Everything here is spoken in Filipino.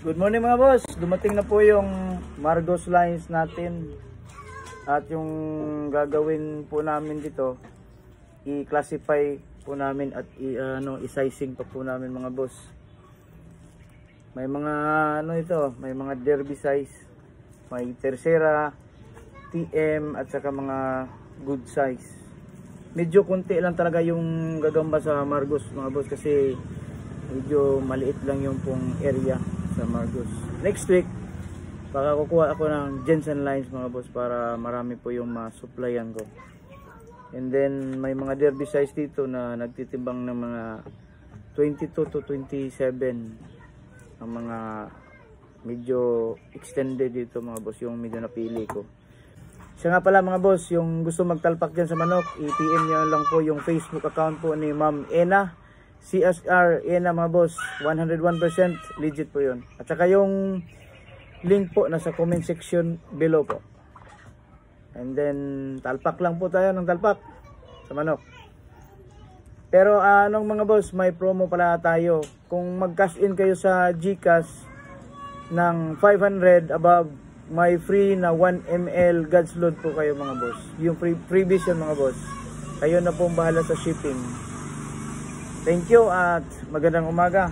Good morning mga boss, dumating na po yung Margos lines natin. At yung gagawin po namin dito, i-classify po namin at i-sizing pa po namin mga boss. May mga may mga derby size, may tercera, TM at saka mga good size. Medyo konti lang talaga yung gagamba sa Margos mga boss kasi medyo maliit lang yung pong area sa Margos. Next week, baka kukuha ako ng Jensen lines mga boss para marami po yung ma-supplyan ko. And then may mga derby size dito na nagtitimbang ng mga 22 to 27 ang mga medyo extended dito mga boss, yung medyo napili ko. Siya nga pala mga boss, yung gusto magtalpak dyan sa manok, i-PM nyo lang po yung Facebook account po ni Ma'am Ena CSR Ena mga boss, 101% legit po yun. At saka yung link po nasa comment section below po. And then talpak lang po tayo ng talpak sa manok. Pero anong mga boss, may promo pala tayo. Kung mag-cash in kayo sa GCash ng 500 above, may free na 1 ml God's Load po kayo mga boss. Yung freebies yun mga boss. Kayo na pong bahala sa shipping. Thank you at magandang umaga.